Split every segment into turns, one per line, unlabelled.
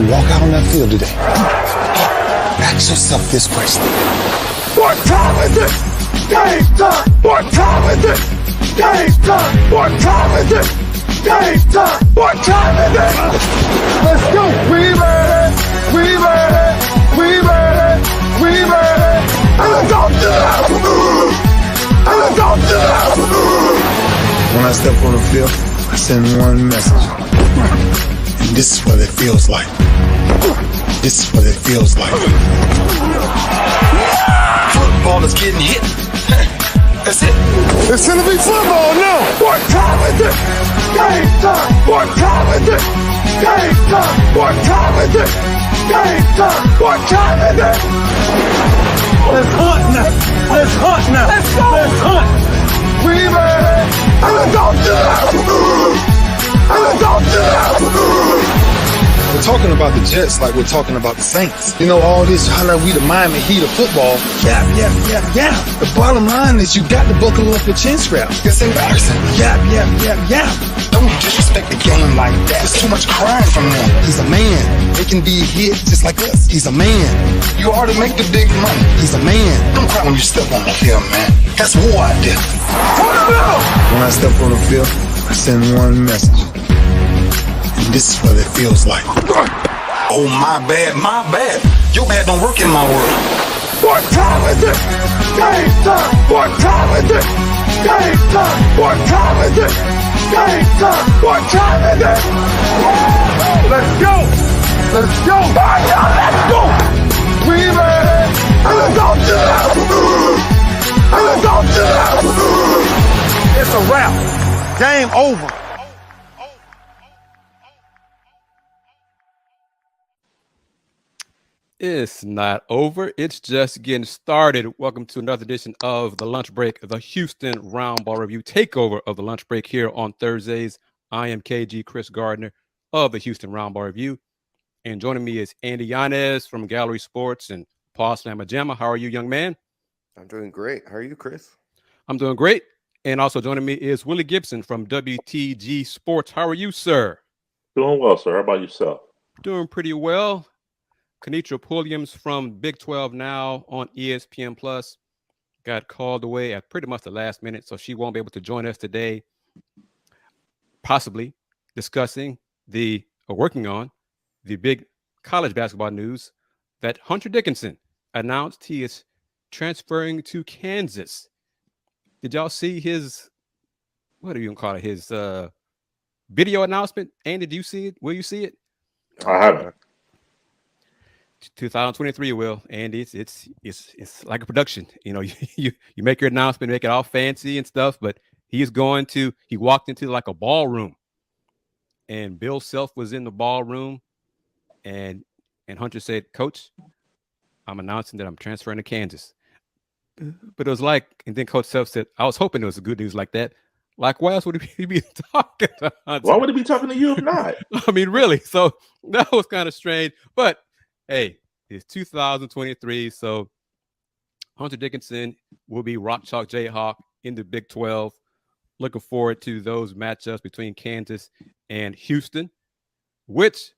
walk out on that field today, ask yourself this question. What time is it? Game time! What time is it? Game time! What time is it? Game time! What time is it? Let's go! We ready! We ready! We ready! We ready! And let's go to the house! And let's go to the house! When I step on the field, I send one message. And this is what it feels like. This is what it feels like. Football is getting hit. That's it. It's gonna be football now. What time is it? Game time. What time is it? Game time. What time is it? Game time. What time is it? Let's hunt now. Let's hunt now. Let's go. Let's hunt. We ready. And let's go to the house. And let's go to the house. We're talking about the Jets like we're talking about the Saints. You know, all this, how like we the Miami Heat of football. Yeah. The bottom line is you got to buckle up your chin strap. It's embarrassing. Yeah. Don't disrespect the game like that. There's too much crying from them. He's a man. They can be hit just like us. He's a man. You already make the big money. He's a man. Don't cry when you step on the field, man. That's war out there. When I step on the field, I send one message. This is what it feels like. Oh, my bad. Your bad don't work in my world. What time is it? Game time. What time is it? Game time. What time is it? Game time. What time is it? Let's go. Let's go. Let's go. We ready. And let's go to the house. And let's go to the house. It's a wrap. Game over.
It's not over. It's just getting started. Welcome to another edition of The Lunch Break, the Houston Roundball Review takeover of The Lunch Break here on Thursdays. I am KG Chris Gardner of the Houston Roundball Review. And joining me is Andy Yanez from Gallery Sports and Paul Slamajama. How are you, young man?
I'm doing great. How are you, Chris?
I'm doing great. And also joining me is Willie Gibson from WTG Sports. How are you, sir?
Doing well, sir. How about yourself?
Doing pretty well. Kenitra Pulliams from Big 12 Now on ESPN Plus got called away at pretty much the last minute, so she won't be able to join us today, possibly discussing working on the big college basketball news that Hunter Dickinson announced he is transferring to Kansas. Did y'all see his, what do you call it, his video announcement? Andy, did you see it? Will you see it?
I haven't.
2023, Will, and it's like a production. You know, you make your announcement, make it all fancy and stuff, but he walked into like a ballroom, and Bill Self was in the ballroom, and Hunter said, "Coach, I'm announcing that I'm transferring to Kansas." But it was like, and then Coach Self said, "I was hoping it was good news like that. Like, why else would he be talking to Hunter?
Why would he be talking to you if not?"
I mean, really. So that was kind of strange, but hey, it's 2023, so Hunter Dickinson will be Rock Chalk Jayhawk in the Big 12. Looking forward to those matchups between Kansas and Houston, which,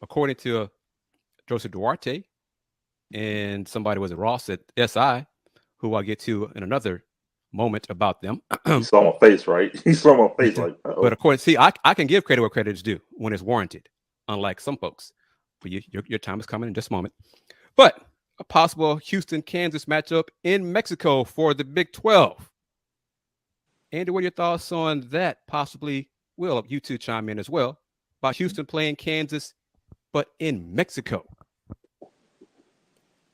according to Joseph Duarte and somebody was Ross at SI, who I'll get to in another moment about them.
He saw my face, right? He saw my face like, uh-oh.
But according, I can give credit where credit is due when it's warranted, unlike some folks. But your time is coming in just a moment. But a possible Houston-Kansas matchup in Mexico for the Big 12. Andy, what are your thoughts on that? Possibly, Will, you two chime in as well, about Houston playing Kansas, but in Mexico.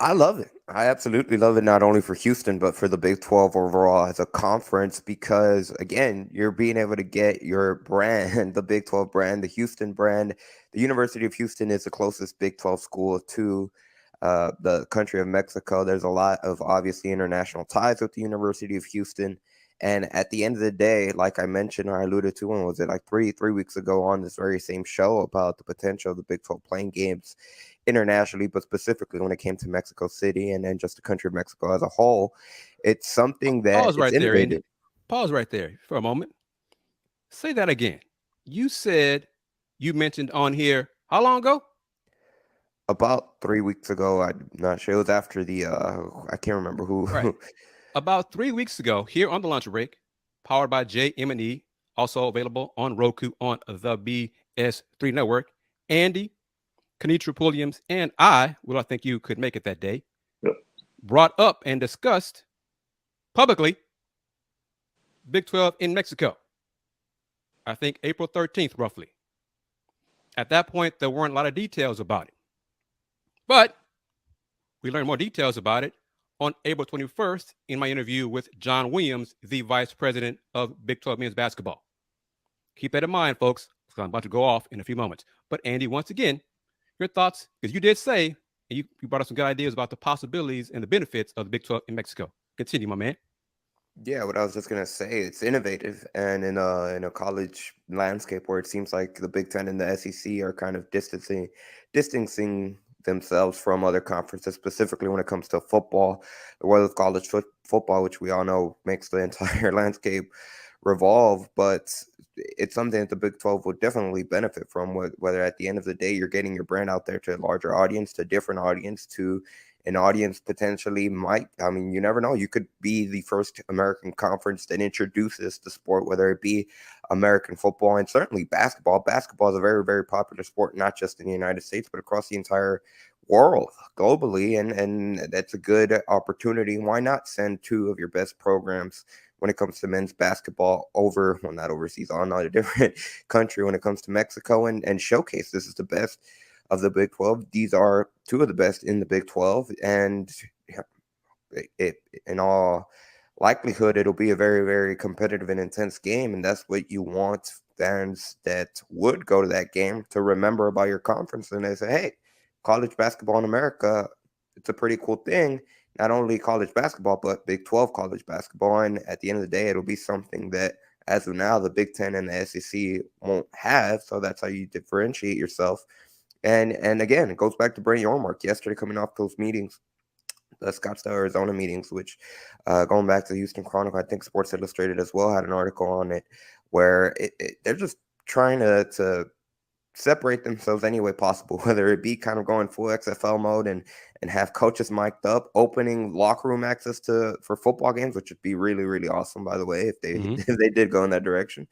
I love it. I absolutely love it, not only for Houston, but for the Big 12 overall as a conference, because, again, you're being able to get your brand, the Big 12 brand, the Houston brand. The University of Houston is the closest Big 12 school to the country of Mexico. There's a lot of, obviously, international ties with the University of Houston. And at the end of the day, like I mentioned or I alluded to, when was it, like three weeks ago on this very same show about the potential of the Big 12 playing games internationally, but specifically when it came to Mexico City and then just the country of Mexico as a whole, it's something that
Pause right there, Andy. Pause right there for a moment. Say that again. You mentioned on here, how long ago?
About 3 weeks ago, I'm not sure. It was after the I can't remember who.
Right. About 3 weeks ago, here on the lunch break, powered by JM&E, also available on Roku on the BS3 network. Andy, Kenitra Pulliams, and I think you could make it that day,
Yep.
brought up and discussed publicly Big 12 in Mexico. I think April 13th, roughly. At that point, there weren't a lot of details about it. But we learned more details about it on April 21st in my interview with John Williams, the vice president of Big 12 men's basketball. Keep that in mind, folks, because I'm about to go off in a few moments. But Andy, once again, your thoughts, because you did say, and you brought up some good ideas about the possibilities and the benefits of the Big 12 in Mexico. Continue, my man.
Yeah, what I was just gonna say, it's innovative, and in a college landscape where it seems like the Big Ten and the SEC are kind of distancing themselves from other conferences, specifically when it comes to football, the world of college football, which we all know makes the entire landscape revolve. But it's something that the Big 12 would definitely benefit from, whether at the end of the day you're getting your brand out there to a larger audience, to a different audience, to an audience potentially might, I mean, you never know. You could be the first American conference that introduces the sport, whether it be American football and certainly basketball. Basketball is a very, very popular sport, not just in the United States, but across the entire world, globally. And that's a good opportunity. Why not send two of your best programs when it comes to men's basketball over, well, not overseas, on a different country when it comes to Mexico, and showcase this is the best of the Big 12. These are two of the best in the Big 12, and in all likelihood, it'll be a very, very competitive and intense game, and that's what you want fans that would go to that game to remember about your conference. And they say, hey, college basketball in America, it's a pretty cool thing. Not only college basketball, but Big 12 college basketball. And at the end of the day, it'll be something that, as of now, the Big 10 and the SEC won't have. So that's how you differentiate yourself. And again, it goes back to Brent Yormark yesterday, coming off those meetings, the Scottsdale, Arizona meetings, which going back to the Houston Chronicle, I think Sports Illustrated as well had an article on it, where they're just trying to separate themselves any way possible, whether it be kind of going full XFL mode and have coaches mic'd up, opening locker room access for football games, which would be really, really awesome, by the way, if they did go in that direction.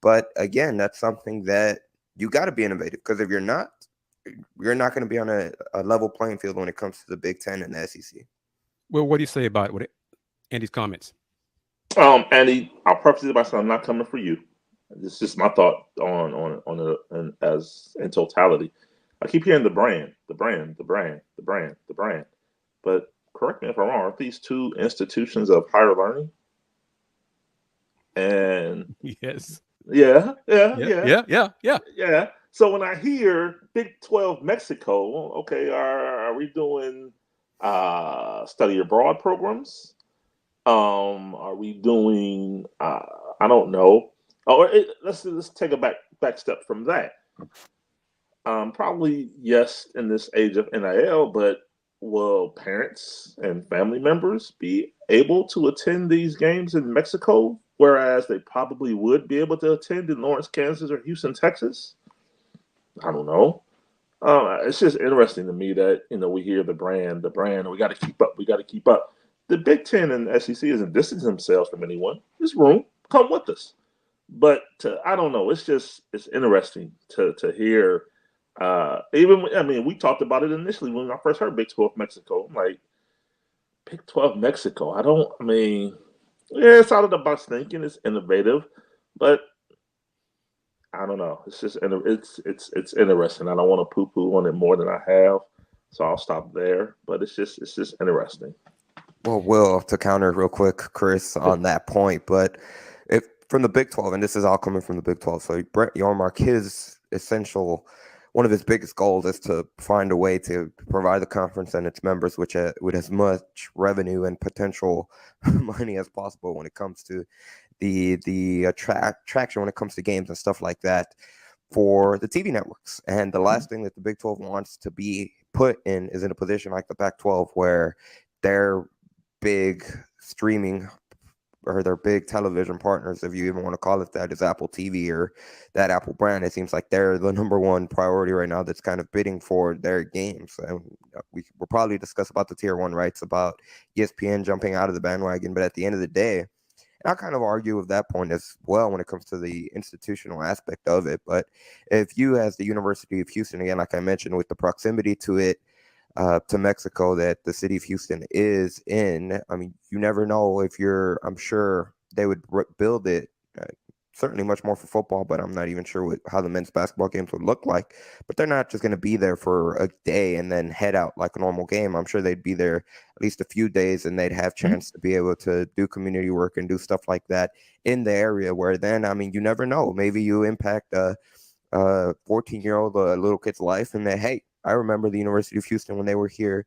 But again, that's something that you got to be innovative, because if you're not going to be on a level playing field when it comes to the Big Ten and the SEC.
Well, what do you say about Andy's comments?
Andy, I'll preface it by saying I'm not coming for you. This is just my thought on it as in totality. I keep hearing the brand. But correct me if I'm wrong, aren't these two institutions of higher learning? And
yes.
Yeah. So when I hear Big 12 Mexico, okay, are we doing study abroad programs? Are we doing I don't know. Let's take a back step from that. Probably yes in this age of NIL, but will parents and family members be able to attend these games in Mexico, whereas they probably would be able to attend in Lawrence, Kansas, or Houston, Texas? I don't know. It's just interesting to me that we hear the brand. We got to keep up. The Big Ten and SEC isn't distancing themselves from anyone. There's room. Come with us. But I don't know. It's interesting to hear. We talked about it initially when I first heard Big 12 Mexico. I'm like, Big 12 Mexico. It's out of the box thinking. It's innovative, but I don't know. It's just it's interesting. I don't want to poo-poo on it more than I have, so I'll stop there. But it's just interesting.
Well, Will, to counter real quick, Chris, on that point, but if from the Big 12, and this is all coming from the Big 12, so Brent Yormark, one of his biggest goals is to find a way to provide the conference and its members with as much revenue and potential money as possible when it comes to the attraction when it comes to games and stuff like that for the TV networks. And the last thing that the Big 12 wants to be put in is in a position like the Pac-12, where their big streaming or their big television partners, if you even want to call it that, is Apple TV or that Apple brand. It seems like they're the number one priority right now that's kind of bidding for their games. And we'll probably discuss about the tier one rights, about ESPN jumping out of the bandwagon. But at the end of the day, and I kind of argue with that point as well when it comes to the institutional aspect of it. But if you, as the University of Houston, again, like I mentioned, with the proximity to it, to Mexico that the city of Houston is in, I mean, you never know if I'm sure they would build it, certainly much more for football, but I'm not even sure how the men's basketball games would look like. But they're not just going to be there for a day and then head out like a normal game. I'm sure they'd be there at least a few days, and they'd have chance to be able to do community work and do stuff like that in the area, where then, I mean, you never know. Maybe you impact a 14-year-old little kid's life, and then, hey, I remember the University of Houston when they were here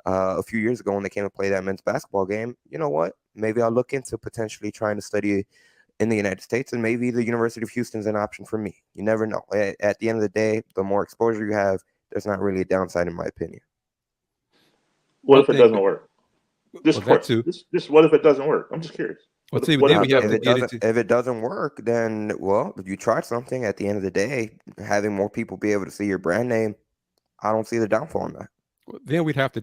a few years ago when they came to play that men's basketball game. You know what? Maybe I'll look into potentially trying to study in the United States, and maybe the University of Houston is an option for me. You never know. At the end of the day, the more exposure you have, there's not really a downside, in my opinion.
What if it doesn't work? Just
what
if it doesn't work? I'm just curious.
If it doesn't work, then, well, you tried something. At the end of the day, having more people be able to see your brand name, I don't see the downfall on that.
Then we'd have to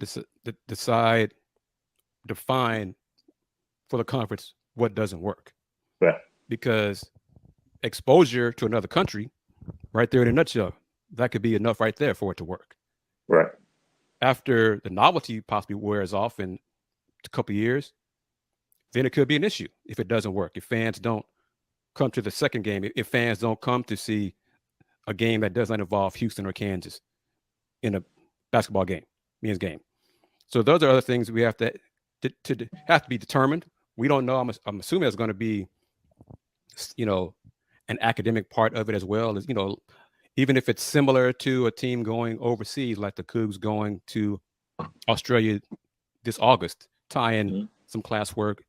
define for the conference what doesn't work.
Yeah.
Because exposure to another country, right there in a nutshell, that could be enough right there for it to work.
Right.
After the novelty possibly wears off in a couple of years, then it could be an issue if it doesn't work. If fans don't come to the second game, if fans don't come to see a game that does not involve Houston or Kansas in a basketball game, men's game. So those are other things we have to be determined. We don't know. I'm assuming there's going to be, an academic part of it as well. As even if it's similar to a team going overseas, like the Cougs going to Australia this August, tie in some classwork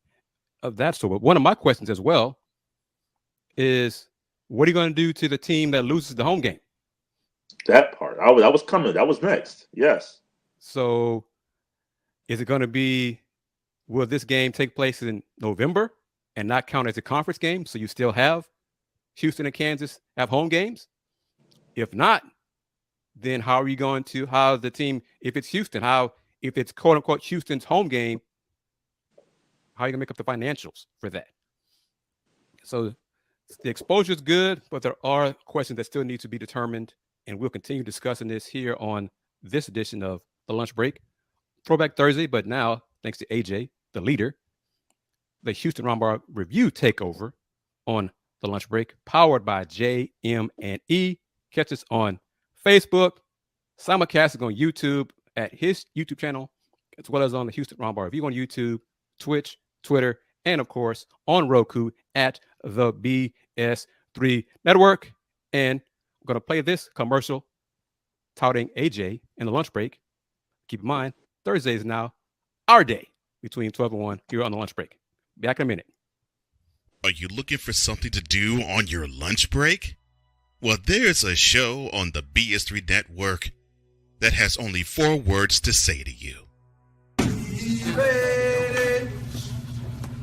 of that sort. But one of my questions as well is, what are you going to do to the team that loses the home game?
That part. That was coming. That was next. Yes.
So is it going to be, will this game take place in November and not count as a conference game? So you still have Houston and Kansas have home games? If not, then how the team, if it's Houston, if it's quote unquote Houston's home game, how are you going to make up the financials for that? So the exposure is good, but there are questions that still need to be determined. And we'll continue discussing this here on this edition of The Lunch Break, Throwback Thursday. But now, thanks to AJ, the leader, the Houston Roundball Review Takeover on The Lunch Break, powered by JM&E. Catch us on Facebook, simulcasting on YouTube at his YouTube channel, as well as on the Houston Roundball Review on YouTube, Twitch, Twitter, and of course on Roku at the BS3 Network. And I'm going to play this commercial touting AJ in the lunch break. Keep in mind, Thursday is now our day between 12 and 1 here on the lunch break. Back in a minute.
Are you looking for something to do on your lunch break? Well, there's a show on the BS3 Network that has only 4 words to say to you.
We ready.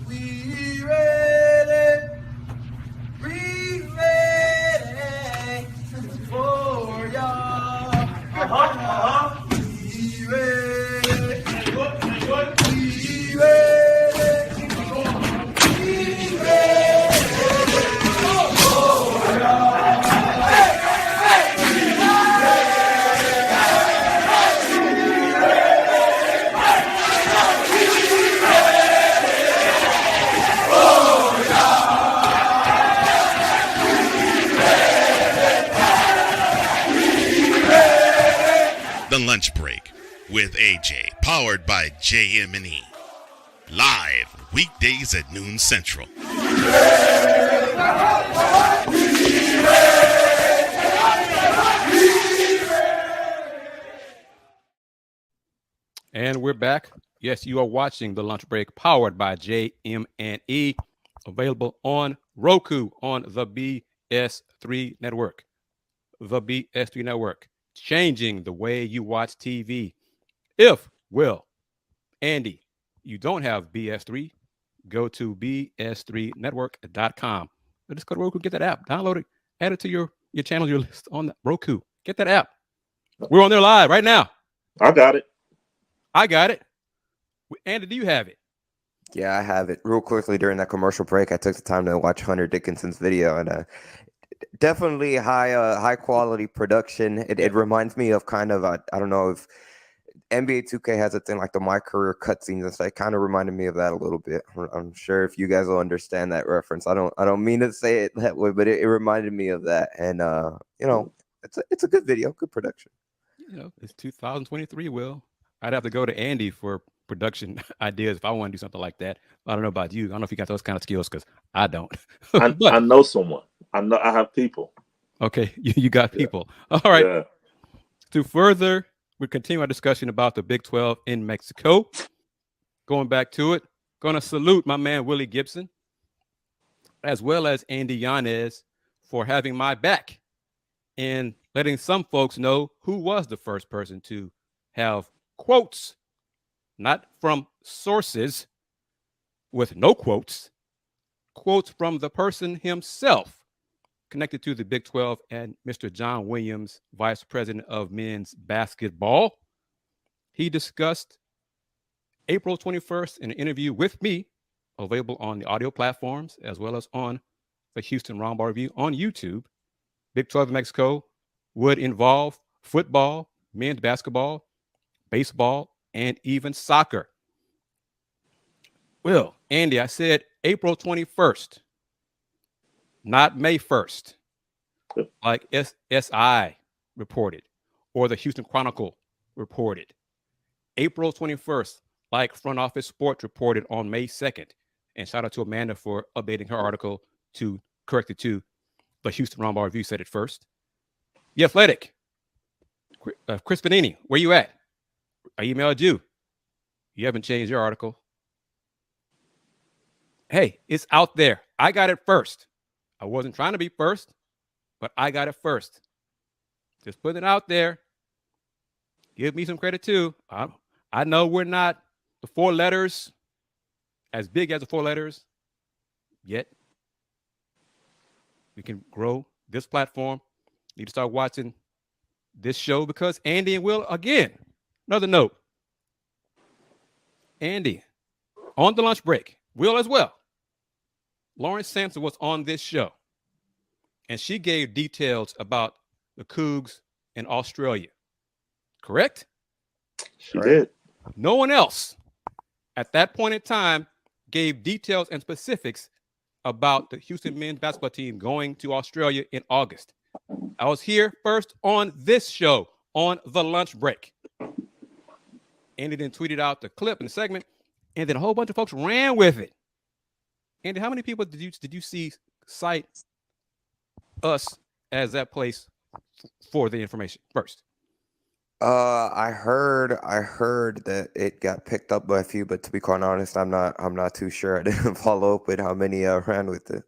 We ready. We ready for y'all. We ready. We ready. We ready for y'all.
The Lunch Break with AJ, powered by JM&E. Live weekdays at noon Central.
And we're back. Yes, you are watching The Lunch Break, powered by JM&E, available on Roku on the BS3 Network. The BS3 Network, changing the way you watch TV. If, Will, Andy, you don't have BS3, go to bs3network.com. Just go to Roku, get that app, download it, add it to your channel, your list on Roku. Get that app. We're on there live right now.
I got it.
I got it. Andy, do you have it?
Yeah, I have it. Real quickly during that commercial break, I took the time to watch Hunter Dickinson's video, and definitely high quality production. It reminds me of kind of I don't know if NBA 2K has a thing like the My Career cutscenes and stuff. It kind of reminded me of that a little bit. I'm sure if you guys will understand that reference. I don't mean to say it that way, but it reminded me of that. And it's a good video, good production.
It's 2023. Will I'd have to go to Andy for production ideas if I want to do something like that. I don't know about you. I don't know if you got those kind of skills because I don't.
I know someone. I have people.
Okay, you got people. All right.
Yeah.
To further, we continue our discussion about the Big 12 in Mexico. Going back to it, going to salute my man Willie Gibson, as well as Andy Yanez, for having my back and letting some folks know who was the first person to have quotes, not from sources with no quotes from the person himself connected to the Big 12 and Mr. John Williams, Vice President of Men's Basketball. He discussed April 21st in an interview with me, available on the audio platforms as well as on the Houston Roundball Review on YouTube. Big 12 in Mexico would involve football, men's basketball, baseball, and even soccer. Well, Andy, I said April 21st. Not May 1st, like SI reported, or the Houston Chronicle reported. April 21st, like Front Office Sports reported on May 2nd. And shout out to Amanda for updating her article to correct it to the Houston Roundball Review said it first. The Athletic, Chris Panini, where you at? I emailed you. You haven't changed your article. Hey, it's out there. I got it first. I wasn't trying to be first, but I got it first. Just putting it out there. Give me some credit too. I know we're not the 4 letters as big as the 4 letters yet. We can grow this platform. Need to start watching this show because Andy and Will, again, another note. Andy, on the lunch break, Will as well. Lawrence Sampson was on this show, and she gave details about the Cougs in Australia. Correct?
She did.
No one else at that point in time gave details and specifics about the Houston men's basketball team going to Australia in August. I was here first on this show on the lunch break. Andy then tweeted out the clip and the segment, and then a whole bunch of folks ran with it. Andy, how many people did you see cite us as that place for the information first?
I heard that it got picked up by a few, but to be quite honest, I'm not too sure. I didn't follow up with how many ran with it.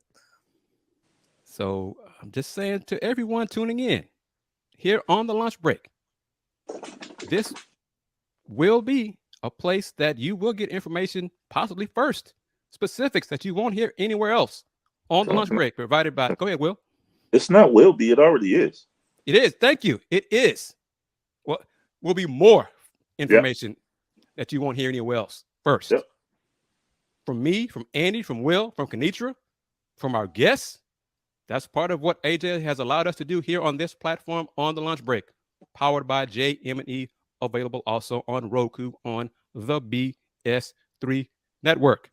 So I'm just saying to everyone tuning in here on the lunch break, this will be a place that you will get information possibly first. Specifics that you won't hear anywhere else on the lunch break provided by, go ahead, Will.
It's not will be, it already is.
It is. Thank you. It is. Well, will be more information that you won't hear anywhere else first.
Yep.
From me, from Andy, from Will, from Kenitra, from our guests. That's part of what AJ has allowed us to do here on this platform on the lunch break, powered by JM&E, available also on Roku on the BS3 network.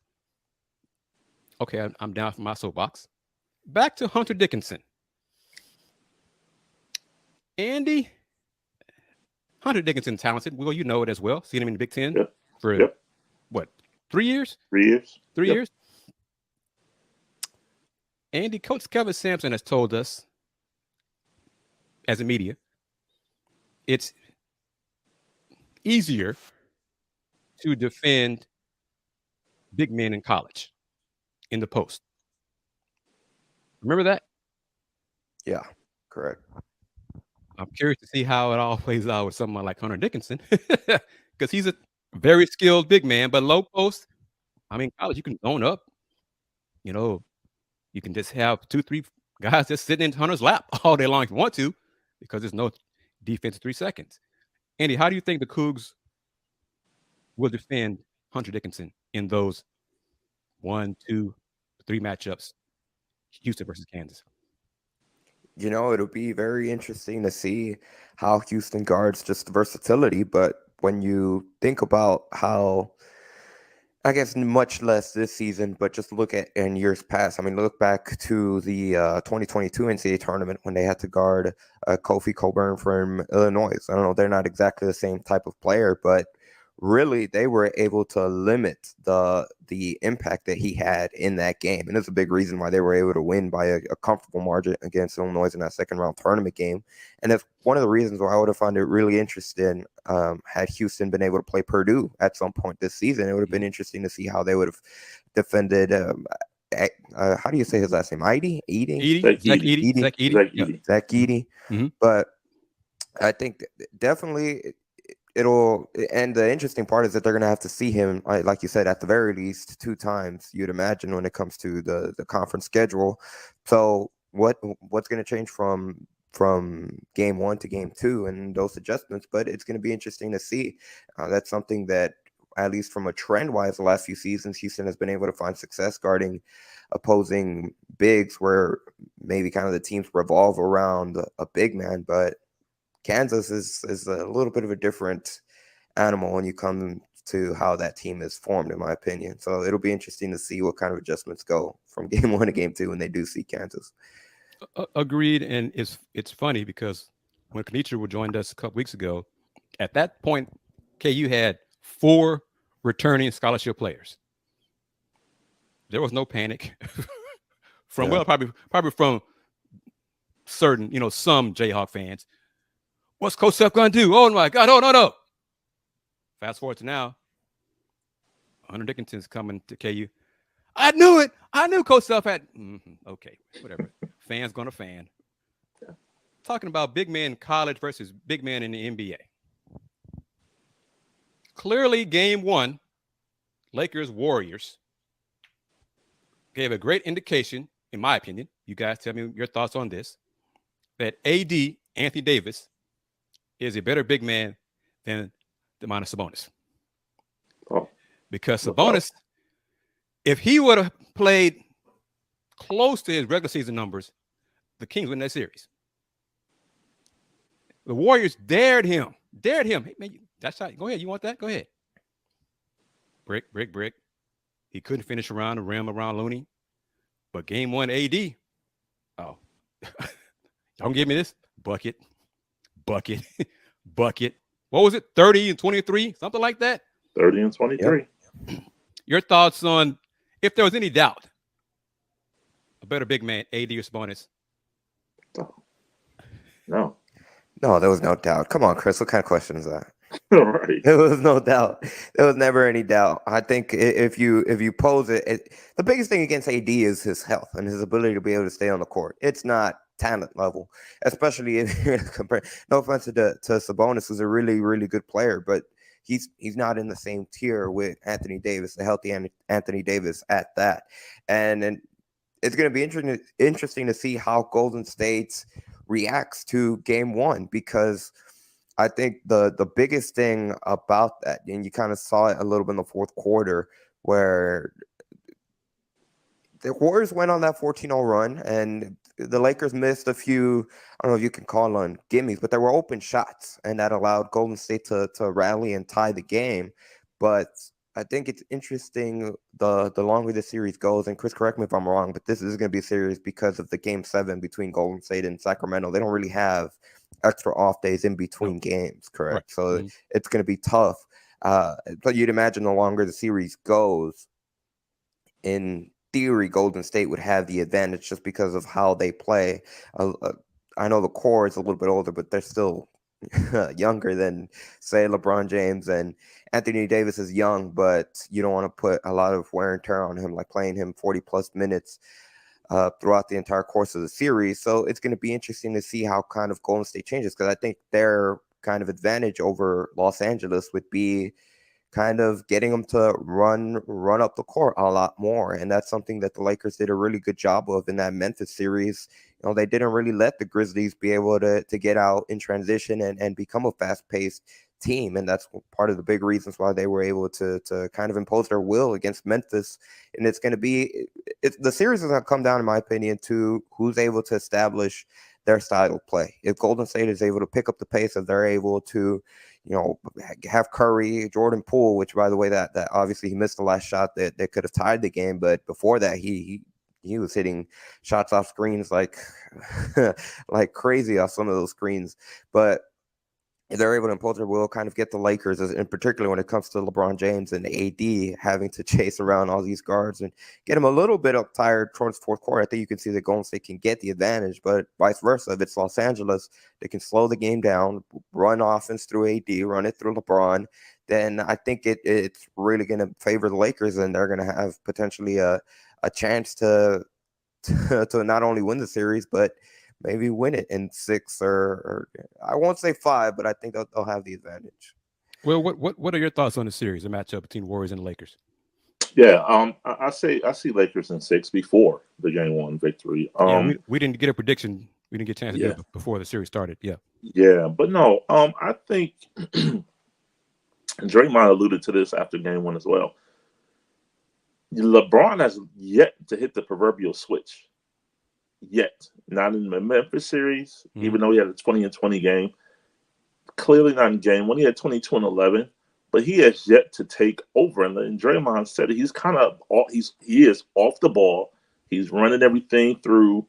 Okay, I'm down from my soapbox. Back to Hunter Dickinson. Andy, Hunter Dickinson, talented. Well, you know it as well. Seen him in the Big Ten for what, 3 years?
3 years.
3 years. Andy, Coach Kevin Sampson has told us, as a media, it's easier to defend big men in college in the post. Remember that?
Yeah, correct.
I'm curious to see how it all plays out with someone like Hunter Dickinson, because he's a very skilled big man, but low post, I mean, college, you can zone up. You know, you can just have 2, 3 guys just sitting in Hunter's lap all day long if you want to, because there's no defense in 3 seconds. Andy, how do you think the Cougs will defend Hunter Dickinson in those 1, 2, 3 matchups, Houston versus Kansas?
It'll be very interesting to see how Houston guards just the versatility. But when you think about how, I guess, much less this season, but just look at in years past. I mean, look back to the 2022 NCAA tournament when they had to guard Kofi Coburn from Illinois. I don't know, they're not exactly the same type of player, but really they were able to limit the impact that he had in that game. And it's a big reason why they were able to win by a comfortable margin against Illinois in that second round tournament game. And that's one of the reasons why I would have found it really interesting had Houston been able to play Purdue at some point this season. It would have been interesting to see how they would have defended how do you say his last name?
Edey?
Zach Edey.
Zach Edey.
Mm-hmm.
But I think definitely and the interesting part is that they're going to have to see him, like you said, at the very least 2 times, you'd imagine, when it comes to the conference schedule. So what's going to change from game 1 to game 2 and those adjustments? But it's going to be interesting to see. That's something that, at least from a trend wise, the last few seasons, Houston has been able to find success guarding opposing bigs, where maybe kind of the teams revolve around a big man. But Kansas is a little bit of a different animal when you come to how that team is formed, in my opinion. So it'll be interesting to see what kind of adjustments go from game 1 to game 2 when they do see Kansas.
Agreed. And it's funny because when Kenichi joined us a couple weeks ago, at that point, KU had 4 returning scholarship players. There was no panic probably from certain, some Jayhawk fans. What's Coach Self going to do? Oh, my God. Oh, no. Fast forward to now. Hunter Dickinson's coming to KU. I knew it. I knew Coach Self had. Okay, whatever. Fans going to fan.
Yeah.
Talking about big men in college versus big men in the NBA. Clearly, game 1, Lakers-Warriors, gave a great indication, in my opinion. You guys tell me your thoughts on this. That AD, Anthony Davis, is a better big man than Domantas Sabonis.
Oh,
because Sabonis, if he would have played close to his regular season numbers, the Kings win that series. The Warriors dared him. Hey, man, that's how. Go ahead. You want that? Go ahead. Brick. He couldn't finish around the rim around Looney. But game 1, AD. Oh, don't give me this. Bucket. What was it? 30 and 23, something like that.
30 and 23.
Yep.
Your thoughts on, if there was any doubt, a better big man, AD or Sabonis?
No,
there was no doubt. Come on, Chris. What kind of question is that?
right.
There was no doubt. There was never any doubt. I think if you pose it, the biggest thing against AD is his health and his ability to be able to stay on the court. It's not talent level, especially if you're comparing. No offense to Sabonis, who's a really, really good player, but he's not in the same tier with Anthony Davis, the healthy Anthony Davis at that. And it's going to be interesting to see how Golden State reacts to game 1, because I think the biggest thing about that, and you kind of saw it a little bit in the fourth quarter, where the Warriors went on that 14-0 run, and the Lakers missed a few, I don't know if you can call on gimmies, but there were open shots, and that allowed Golden State to rally and tie the game. But I think it's interesting the longer the series goes, and Chris, correct me if I'm wrong, but this is going to be a series because of the game 7 between Golden State and Sacramento. They don't really have extra off days in between games, correct?
Right.
So it's going to be tough. But you'd imagine the longer the series goes, in theory, Golden State would have the advantage just because of how they play. I know the core is a little bit older, but they're still younger than, say, LeBron James, and Anthony Davis is young, but you don't want to put a lot of wear and tear on him, like playing him 40-plus minutes throughout the entire course of the series. So it's going to be interesting to see how kind of Golden State changes, because I think their kind of advantage over Los Angeles would be kind of getting them to run up the court a lot more. And that's something that the Lakers did a really good job of in that Memphis series. You know, they didn't really let the Grizzlies be able to get out in transition and become a fast-paced team. And that's part of the big reasons why they were able to kind of impose their will against Memphis. And it's going to be the series is going to come down, in my opinion, to who's able to establish their style of play. If Golden State is able to pick up the pace, if they're able to, you know, have Curry, Jordan Poole, which, by the way, that obviously he missed the last shot that could have tied the game, but before that he was hitting shots off screens like like crazy off some of those screens. But if they're able to impose their will, kind of get the Lakers, in particular when it comes to LeBron James and AD having to chase around all these guards and get them a little bit up tired towards fourth quarter, I think you can see that Golden State can get the advantage. But vice versa, if it's Los Angeles, they can slow the game down, run offense through AD, run it through LeBron. Then I think it's really going to favor the Lakers, and they're going to have potentially a chance to not only win the series, but maybe win it in 6 or I won't say 5, but I think they'll have the advantage.
Well, what are your thoughts on the series, the matchup between Warriors and the Lakers?
Yeah, I see Lakers in 6 before the game 1 victory.
Yeah, we didn't get a prediction. We didn't get a chance to do it before the series started. Yeah,
but no, I think Draymond alluded to this after game 1 as well. LeBron has yet to hit the proverbial switch. Yet, not in the Memphis series, even though he had a 20-20 game. Clearly not in game 1. He had 22 and 11, but he has yet to take over. And Draymond said he's kind of he is off the ball. He's running everything through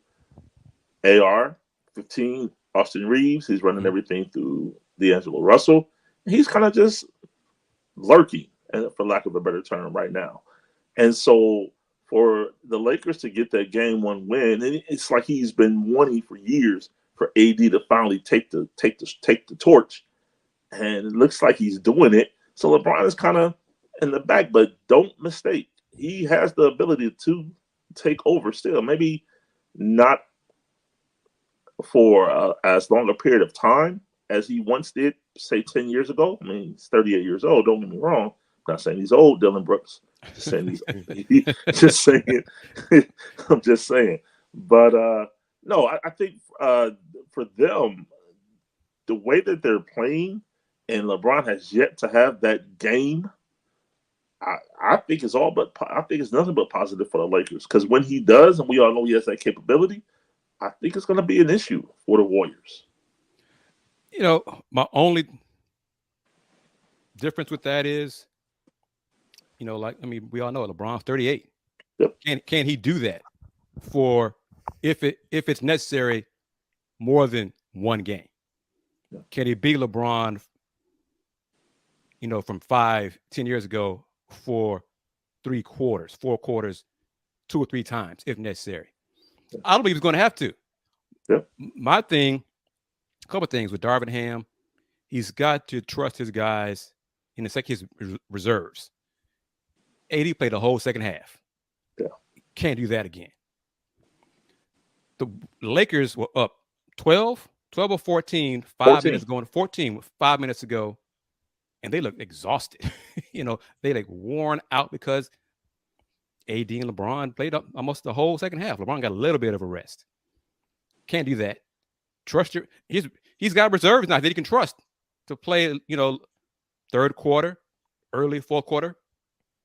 AR-15, Austin Reeves. He's running everything through D'Angelo Russell. He's kind of just lurking, for lack of a better term, right now. And so for the Lakers to get that game 1 win, and it's like he's been wanting for years for AD to finally take the torch, and it looks like he's doing it. So LeBron is kind of in the back, but don't mistake, he has the ability to take over still. Maybe not for as long a period of time as he once did, say 10 years ago. I mean, he's 38 years old. Don't get me wrong. I'm not saying he's old, Dylan Brooks. Just saying just saying. I'm just saying. But no, I think for them, the way that they're playing, and LeBron has yet to have that game, I think it's nothing but positive for the Lakers. Because when he does, and we all know he has that capability, I think it's going to be an issue for the Warriors.
You know, my only difference with that is, you know, like, I mean, we all know LeBron's 38.
Yep.
Can he do that for if it's necessary more than one game?
Yeah.
Can he be LeBron, you know, from 5-10 years ago for 3 quarters, 4 quarters, 2 or 3 times if necessary? Yeah. I don't believe he's going to have to.
Yep.
My thing, a couple of things with Darvin Ham, he's got to trust his guys in the second, his reserves. AD played the whole second half.
Yeah.
Can't do that again. The Lakers were up 12 or 14, 5 minutes going, 14 with 5 minutes ago, and they looked exhausted. You know, they like worn out because AD and LeBron played up almost the whole second half. LeBron got a little bit of a rest. Can't do that. Trust your he's got reserves now that he can trust to play, you know, third quarter, early fourth quarter,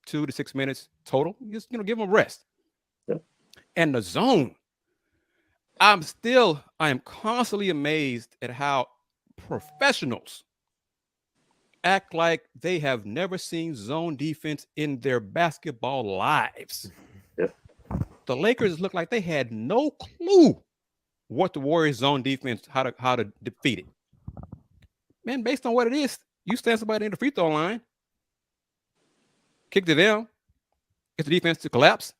2 to 6 minutes total. Just, you know, give him a rest.
Yeah.
And the zone. I am constantly amazed at how professionals act like they have never seen zone defense in their basketball lives.
Yeah.
The Lakers look like they had no clue what the Warriors zone defense, how to defeat it. Man, based on what it is, you stand somebody in the free throw line, kick to them, get the defense to collapse,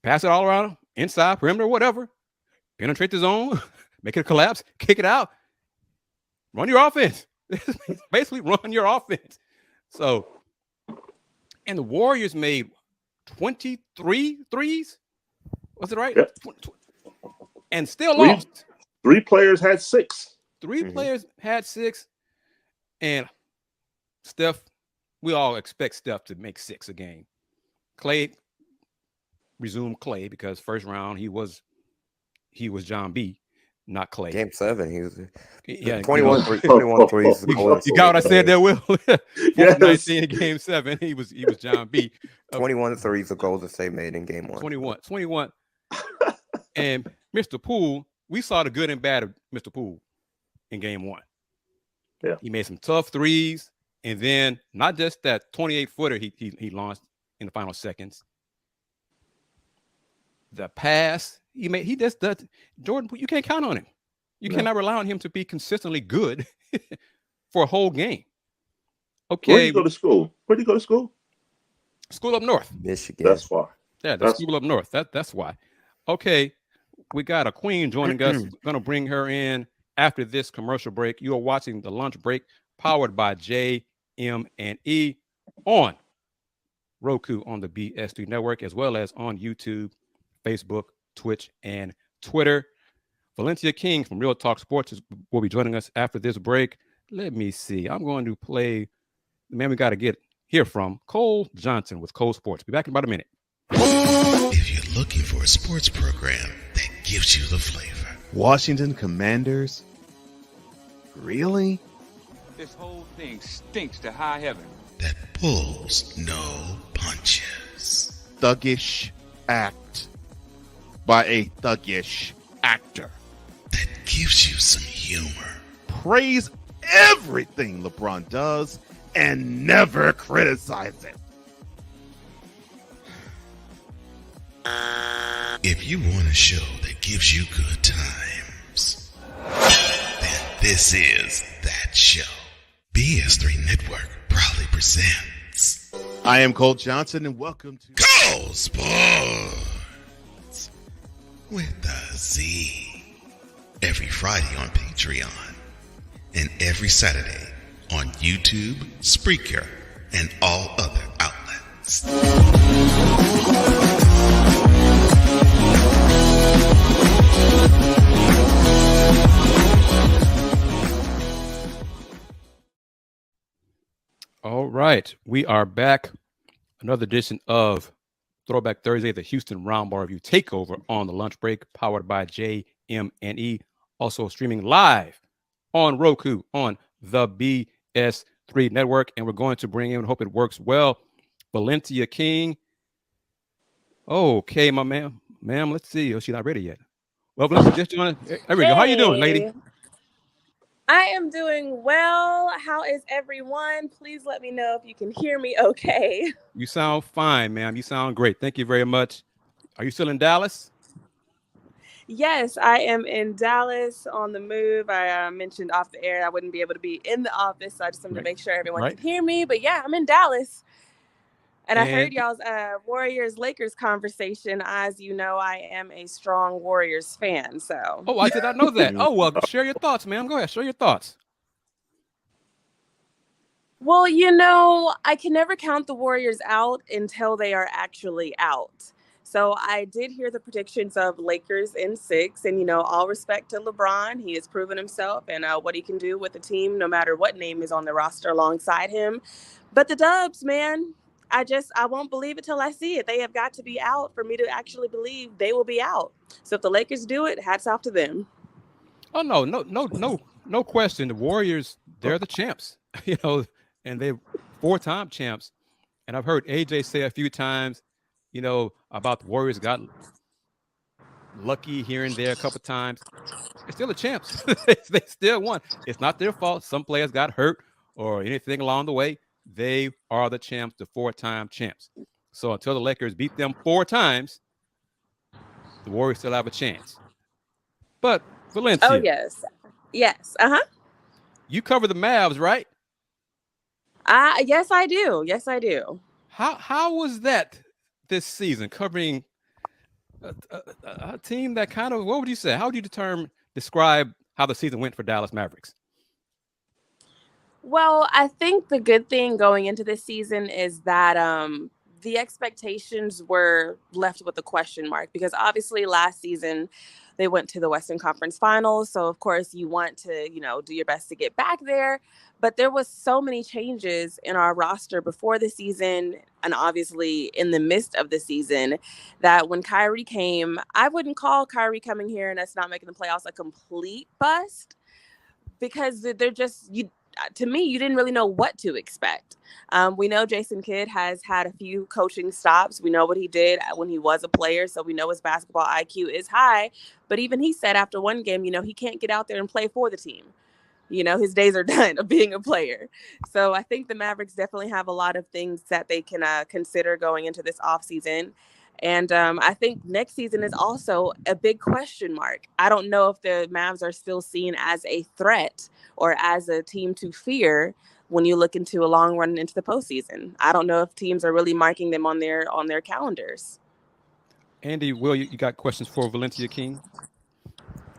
pass it all around, inside, perimeter, whatever, penetrate the zone, make it collapse, kick it out, run your offense. Basically run your offense. So, and the Warriors made 23 threes. Was it right?
Yep.
And still lost.
3 players had 6.
3 players had 6. And Steph we all expect Steph to make 6 a game. Clay resumed Clay because first round he was John B, not Clay.
Game 7, he was
21
21 threes.
You got what I said there, Will? 4
Yes.
19 in game 7. He was John B.
21 threes the Golden State made in game 1.
21. And Mr. Poole, we saw the good and bad of Mr. Poole in game 1.
Yeah.
He made some tough threes, and then not just that 28-footer he launched in the final seconds. The pass he just does. Jordan, you can't count on him. You cannot rely on him to be consistently good for a whole game. Okay.
Where do you go to school?
School up north.
Michigan.
That's why.
Yeah, the school up north. That's why. Okay, we got a queen joining us. Going to bring her in after this commercial break. You are watching The Lunch Break, powered by JM&E on Roku on the BS3 network, as well as on YouTube, Facebook, Twitch, and Twitter. Valencia King from Real Talk Sports will be joining us after this break. Let me see. I'm going to play the man we got to hear from, Cole Johnson with Cole Sports. Be back in about a minute.
If you're looking for a sports program that gives you the flavor.
Washington Commanders? Really?
This whole thing stinks to high heaven.
That pulls no punches.
Thuggish act by a thuggish actor.
That gives you some humor.
Praise everything LeBron does and never criticize it.
If you want a show that gives you good times, then this is that show. BS3 Network proudly presents.
I am Cole Johnson, and welcome to
Cole Sports with a Z. Every Friday on Patreon and every Saturday on YouTube, Spreaker, and all other outlets.
All right, we are back. Another edition of Throwback Thursday, the Houston Roundball Review Takeover on the lunch break, powered by JM&E. Also streaming live on Roku on the BS3 network. And we're going to bring in, hope it works well, Valencia King. Okay, my ma'am, let's see. Oh, she's not ready yet. Well, Valencia, just join. There we go. How you doing, lady?
I am doing well. How is everyone? Please let me know if you can hear me okay.
You sound fine, ma'am. You sound great. Thank you very much. Are you still in Dallas?
Yes, I am in Dallas on the move. I mentioned off the air I wouldn't be able to be in the office, so I just wanted to make sure everyone can hear me. But yeah, I'm in Dallas. And I heard y'all's Warriors-Lakers conversation. As you know, I am a strong Warriors fan. So.
Oh, I did not know that. Oh, well, share your thoughts, ma'am. Go ahead. Share your thoughts.
Well, you know, I can never count the Warriors out until they are actually out. So I did hear the predictions of Lakers in 6. And, you know, all respect to LeBron. He has proven himself and what he can do with the team, no matter what name is on the roster alongside him. But the Dubs, man. I won't believe it till I see it. They have got to be out for me to actually believe they will be out. So if the Lakers do it, hats off to them.
Oh, no question. The Warriors, they're the champs, you know, and they're 4-time champs. And I've heard AJ say a few times, you know, about the Warriors got lucky here and there a couple times. They're still the champs. They still won. It's not their fault. Some players got hurt or anything along the way. They are the champs, the 4-time champs. So until the Lakers beat them 4 times, the Warriors still have a chance. But Valencia.
Oh, yes. Yes. Uh-huh.
You cover the Mavs, right?
Yes, I do. Yes, I do.
How was that this season, covering a team that kind of, what would you say? How would you describe how the season went for Dallas Mavericks?
Well, I think the good thing going into this season is that the expectations were left with a question mark, because obviously last season They went to the Western Conference Finals. So, of course, you want to, do your best to get back there. But there was so many changes in our roster before the season and obviously in the midst of the season that when Kyrie came, I wouldn't call Kyrie coming here and us not making the playoffs a complete bust, because they're just, to me, you didn't really know what to expect. We know Jason Kidd has had a few coaching stops. We know what he did when he was a player, so we know his basketball IQ is high. But even he said after one game, he can't get out there and play for the team. His days are done of being a player. So I think the Mavericks definitely have a lot of things that they can consider going into this offseason. And I think next season is also a big question mark. I don't know if the Mavs are still seen as a threat or as a team to fear when you look into a long run into the postseason. I don't know if teams are really marking them on their calendars.
Andy, Will, you got questions for Valencia King?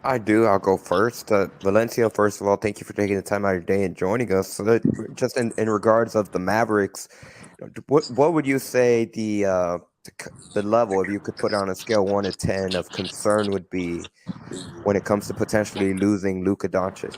I do. I'll go first. Valencia, first of all, thank you for taking the time out of your day and joining us. So that, just in regards of the Mavericks, what would you say the level, if you could put it on a scale 1 to 10 of concern would be when it comes to potentially losing Luka Doncic?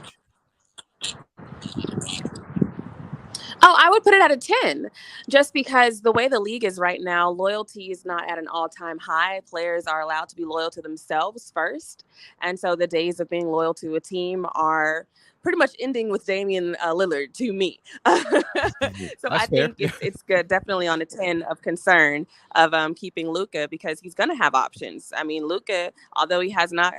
Oh, I would put it at a 10, just because the way the league is right now, loyalty is not at an all-time high. Players are allowed to be loyal to themselves first. And so the days of being loyal to a team are pretty much ending with Damian Lillard to me. So I think it's good, definitely on a 10 of concern of keeping Luka, because he's going to have options. I mean, Luka, although he has not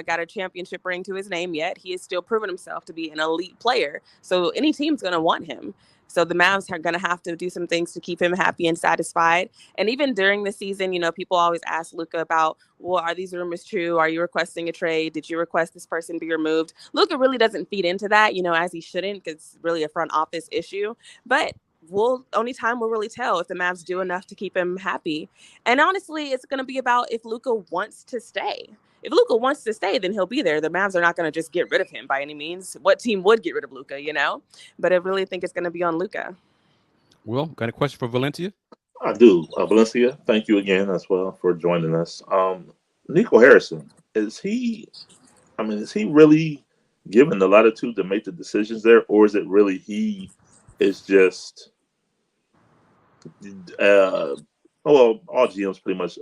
got a championship ring to his name yet, he has still proven himself to be an elite player. So any team's going to want him. So the Mavs are going to have to do some things to keep him happy and satisfied. And even during the season, people always ask Luka about, well, are these rumors true? Are you requesting a trade? Did you request this person be removed? Luka really doesn't feed into that, as he shouldn't, because it's really a front office issue. But only time will really tell if the Mavs do enough to keep him happy. And honestly, it's going to be about if Luka wants to stay. If Luka wants to stay, then he'll be there. The Mavs are not going to just get rid of him by any means. What team would get rid of Luka, But I really think it's going to be on Luka.
Will, got a question for Valencia?
I do. Valencia, thank you again as well for joining us. Nico Harrison, is he really given the latitude to make the decisions there, or is it really he is just all GMs pretty much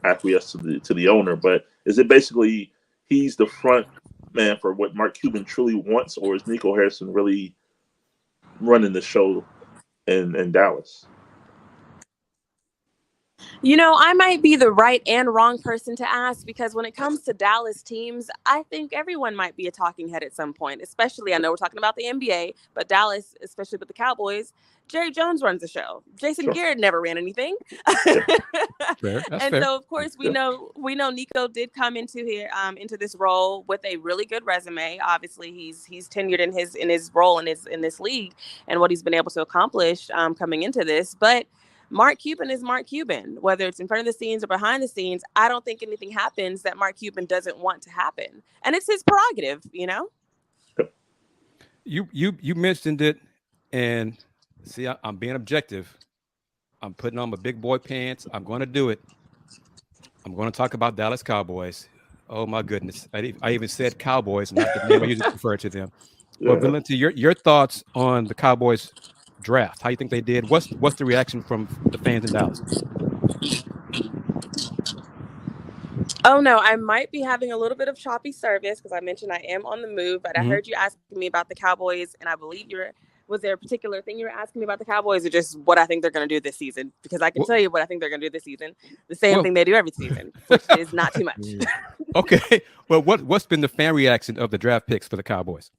acquiesce to the owner, but is it basically he's the front man for what Mark Cuban truly wants, or is Nico Harrison really running the show in Dallas?
I might be the right and wrong person to ask, because when it comes to Dallas teams, I think everyone might be a talking head at some point, especially, I know we're talking about the NBA, but Dallas, especially with the Cowboys, Jerry Jones runs the show. Jason Garrett never ran anything.
Fair.
So of course we know Nico did come into here into this role with a really good resume. Obviously he's tenured in his role in this league and what he's been able to accomplish coming into this. But Mark Cuban is Mark Cuban, whether it's in front of the scenes or behind the scenes. I don't think anything happens that Mark Cuban doesn't want to happen, and it's his prerogative.
You mentioned it, and see, I'm being objective. I'm putting on my big boy pants. I'm going to do it. I'm going to talk about Dallas Cowboys. Oh my goodness! I even said Cowboys, not the name I usually refer to them. Yeah. Well, Valenti, your thoughts on the Cowboys draft? How you think they did? What's the reaction from the fans in Dallas?
Oh no, I might be having a little bit of choppy service because I mentioned I am on the move, but I heard you asking me about the Cowboys, and I believe was there a particular thing you were asking me about the Cowboys, or just what I think they're going to do this season? Because I can tell you what I think they're going to do this season. The same thing they do every season, which is not too much.
Okay. Well, what's been the fan reaction of the draft picks for the Cowboys?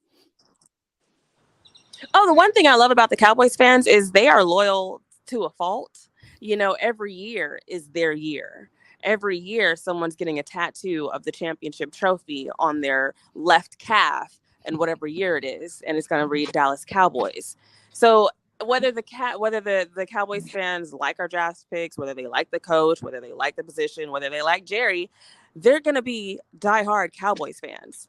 Oh, the one thing I love about the Cowboys fans is they are loyal to a fault. Every year is their year. Every year, someone's getting a tattoo of the championship trophy on their left calf, and whatever year it is, and it's going to read Dallas Cowboys. So whether the Cowboys fans like our draft picks, whether they like the coach, whether they like the position, whether they like Jerry, they're going to be diehard Cowboys fans.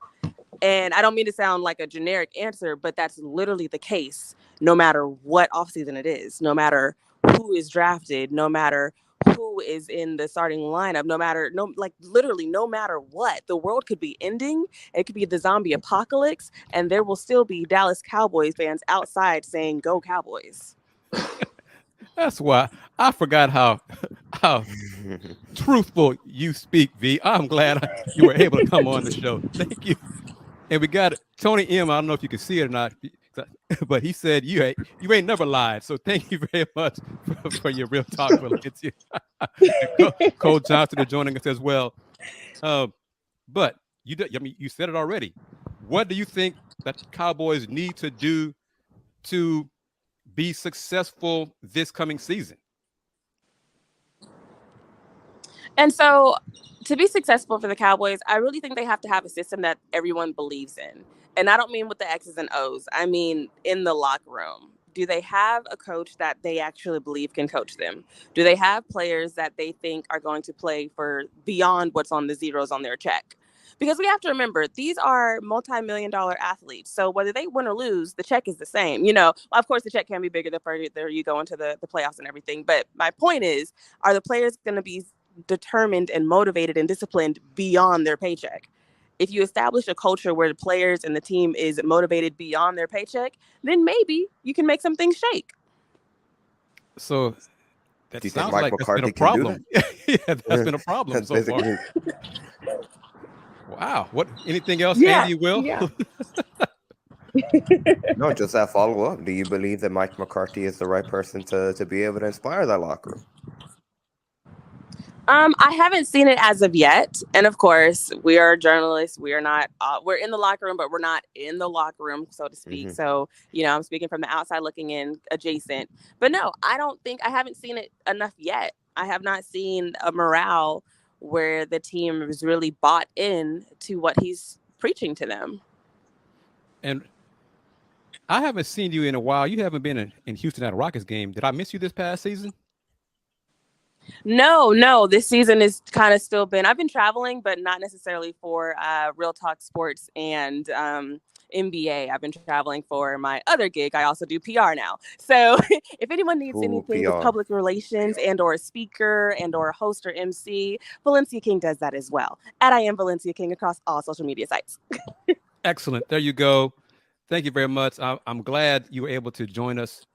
And I don't mean to sound like a generic answer, but that's literally the case no matter what offseason it is, no matter who is drafted, no matter who is in the starting lineup, literally no matter what. The world could be ending. It could be the zombie apocalypse, and there will still be Dallas Cowboys fans outside saying, "Go Cowboys."
That's why I forgot how truthful you speak, V. I'm glad you were able to come on the show. Thank you. And we got Tony M. I don't know if you can see it or not, but he said you ain't never lied. So thank you very much for your real talk, Valencia. Cole Johnson is joining us as well. But you said it already. What do you think that the Cowboys need to do to be successful this coming season?
And so to be successful for the Cowboys, I really think they have to have a system that everyone believes in. And I don't mean with the X's and O's. I mean in the locker room. Do they have a coach that they actually believe can coach them? Do they have players that they think are going to play for beyond what's on the zeros on their check? Because we have to remember, these are multi-million-dollar athletes. So whether they win or lose, the check is the same. Of course, the check can be bigger the further you go into the playoffs and everything. But my point is, are the players going to be determined and motivated and disciplined beyond their paycheck? If you establish a culture where the players and the team is motivated beyond their paycheck, then maybe you can make some things shake.
So that
Do you
sounds
think
like
Mike
that's been a
McCarthy can do
problem. Yeah, that's been a problem so far. Wow. What? Anything else, Andy? Will?
Yeah.
No, just that follow up. Do you believe that Mike McCarthy is the right person to be able to inspire that locker room?
I haven't seen it as of yet. And of course, we are journalists. We are not, we're in the locker room, but we're not in the locker room, so to speak. Mm-hmm. So, I'm speaking from the outside looking in adjacent. But no, I haven't seen it enough yet. I have not seen a morale where the team is really bought in to what he's preaching to them.
And I haven't seen you in a while. You haven't been in Houston at a Rockets game. Did I miss you this past season?
No. This season is kind of still been. I've been traveling, but not necessarily for Real Talk Sports and NBA. I've been traveling for my other gig. I also do PR now. So if anyone needs anything with public relations and or a speaker and or a host or MC, Valencia King does that as well. I am Valencia King across all social media sites.
Excellent. There you go. Thank you very much. I'm glad you were able to join us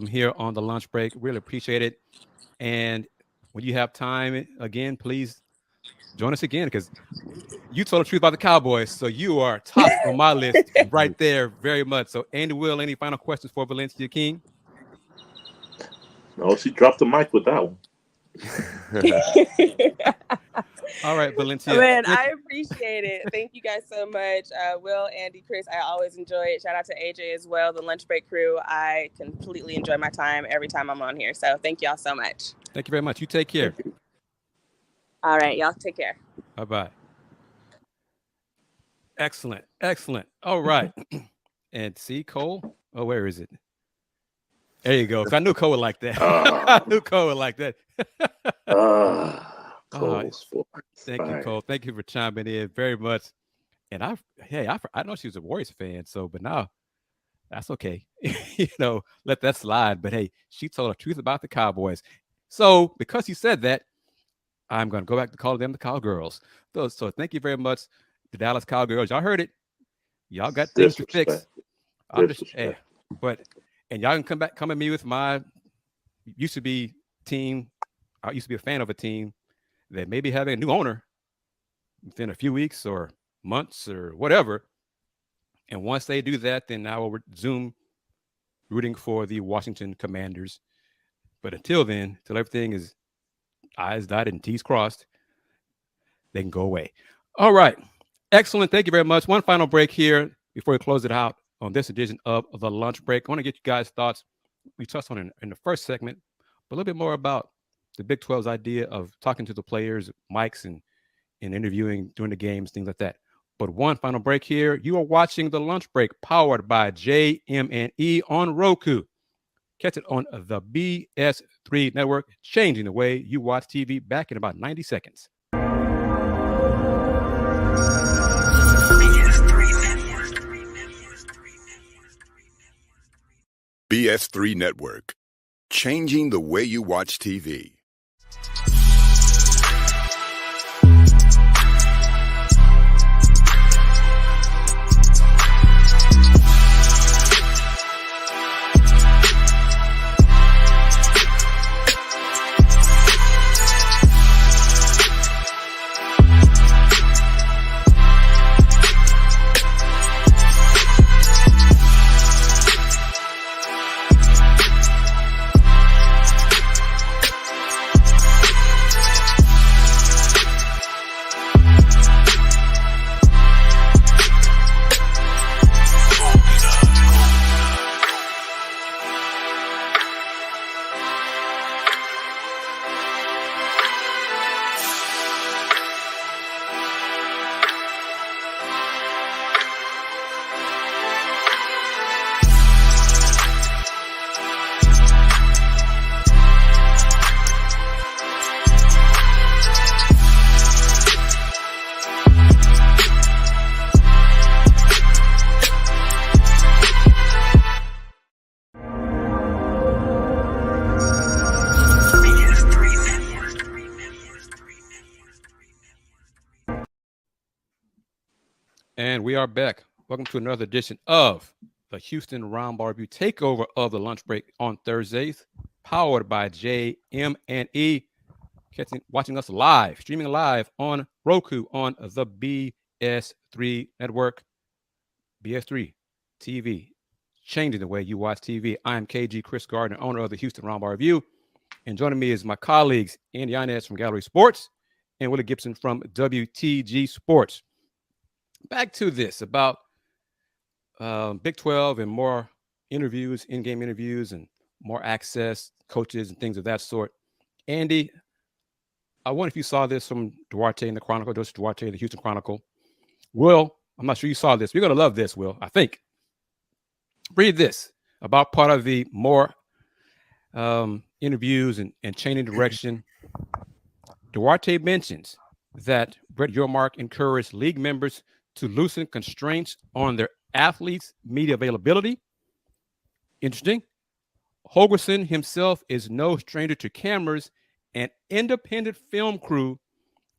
here on the lunch break. Really appreciate it. And when you have time again, please join us again, because you told the truth about the Cowboys. So you are top on my list right there very much. So Andy, Will, any final questions for Valencia King?
No, she dropped the mic with that one.
All right, Valencia.
Man, I appreciate it. Thank you guys so much. Will, Andy, Chris, I always enjoy it. Shout out to AJ as well, the lunch break crew. I completely enjoy my time every time I'm on here. So thank y'all so much.
Thank you very much. You take care.
All right, y'all take care.
Bye-bye. Excellent. All right. And see, Cole? Oh, where is it? There you go. I knew Cole would like that. I knew Cole would like that. Thank you, Cole. Thank you for chiming in very much. And I know she was a Warriors fan, but now that's okay. Let that slide. But hey, she told the truth about the Cowboys. So because you said that, I'm going to go back to calling them the Cowgirls. So thank you very much, the Dallas Cowgirls. Y'all heard it. Y'all got things to fix. And y'all can come at me with my used to be team. I used to be a fan of a team that may be having a new owner within a few weeks or months or whatever. And once they do that, then I will resume rooting for the Washington Commanders. But until then, till everything is I's dotted and T's crossed, they can go away. All right. Excellent. Thank you very much. One final break here before we close it out on this edition of the lunch break. I want to get you guys' thoughts. We touched on it in the first segment, but a little bit more about the Big 12's idea of talking to the players, mics, and interviewing during the games, things like that. But one final break here. You are watching the lunch break powered by JM&E on Roku. Catch it on the BS3 network, changing the way you watch TV, back in about 90 seconds.
BS3 Network, changing the way you watch TV.
And we are back. Welcome to another edition of the Houston Roundball Review takeover of the lunch break on Thursdays, powered by JM&E. Watching us live, streaming live on Roku on the BS3 network. BS3 TV, changing the way you watch TV. I'm KG Chris Gardner, owner of the Houston Roundball Review. And joining me is my colleagues, Andy Inez from Gallery Sports and Willie Gibson from WTG Sports. Back to this about Big 12 and more interviews, in-game interviews, and more access, coaches, and things of that sort. Andy, I wonder if you saw this from Duarte in the Chronicle, Joseph Duarte in the Houston Chronicle. Will, I'm not sure you saw this. You're going to love this, Will, I think. Read this about part of the more interviews and changing direction. Duarte mentions that Brett Yormark encouraged league members to loosen constraints on their athletes' media availability. Interesting. Holgerson himself is no stranger to cameras. An independent film crew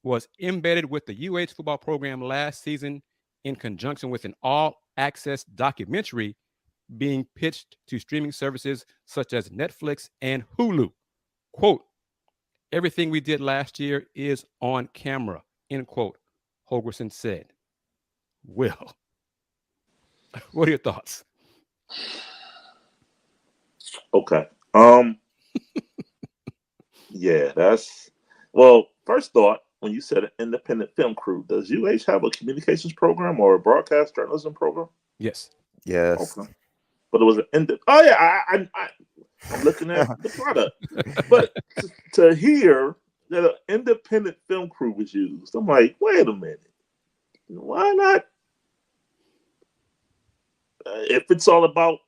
was embedded with the UH football program last season in conjunction with an all-access documentary being pitched to streaming services such as Netflix and Hulu. Quote, "Everything we did last year is on camera," end quote, Holgerson said. Will, what are your thoughts?
Okay. Yeah, first thought, when you said an independent film crew, does UH have a communications program or a broadcast journalism program?
Yes.
Yes.
Okay. But it was I'm looking at the product. But to hear that an independent film crew was used, I'm like, wait a minute. Why not? If it's all about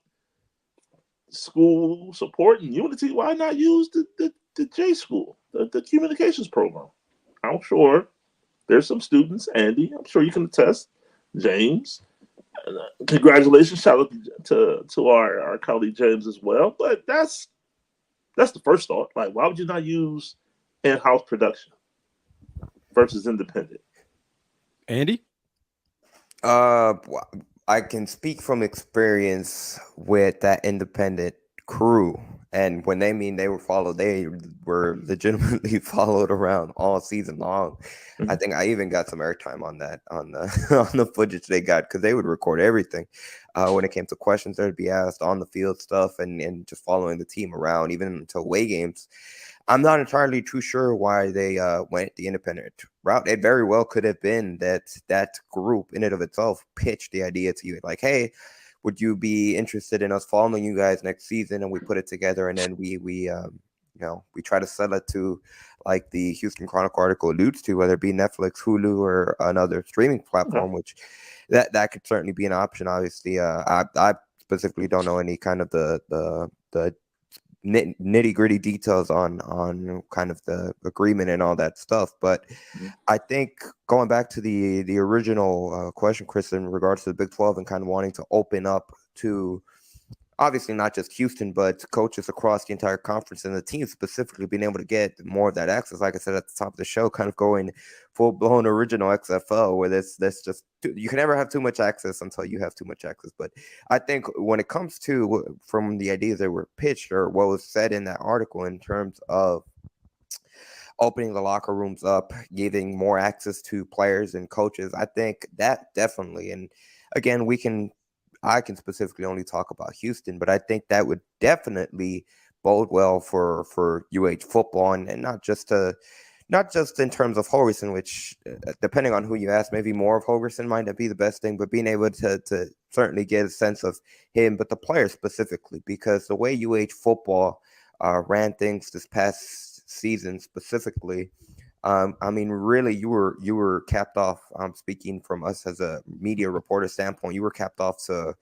school support and unity, why not use the J School, the communications program? I'm sure there's some students, Andy, I'm sure you can attest, James. Congratulations, shout out to our colleague James as well. But that's the first thought. Like, why would you not use in-house production versus independent?
Andy?
I can speak from experience with that independent crew. And when they mean they were followed, they were legitimately followed around all season long. Mm-hmm. I think I even got some airtime on that, on the footage they got, because they would record everything. When it came to questions that would be asked on the field stuff and just following the team around, even until away games. I'm not entirely too sure why they went the independent route. It very well could have been that group in and of itself pitched the idea to you, like, hey, would you be interested in us following you guys next season? And we put it together, and then we try to sell it to, like the Houston Chronicle article alludes to, whether it be Netflix, Hulu, or another streaming platform, which that could certainly be an option. Obviously, I specifically don't know any kind of the nitty gritty details on kind of the agreement and all that stuff, but I think going back to the original question, Chris, in regards to the Big 12 and kind of wanting to open up to obviously not just Houston, but coaches across the entire conference and the team specifically being able to get more of that access. Like I said at the top of the show, kind of going full-blown original XFL, where there's just you can never have too much access until you have too much access. But I think when it comes to from the ideas that were pitched or what was said in that article in terms of opening the locker rooms up, giving more access to players and coaches, I think that definitely, and again, I can specifically only talk about Houston, but I think that would definitely bode well for UH football, and not just in terms of Holgerson, which depending on who you ask, maybe more of Holgerson might not be the best thing, but being able to certainly get a sense of him, but the players specifically, because the way UH football ran things this past season specifically, I mean, really, you were capped off. Speaking from us as a media reporter standpoint, you were capped off to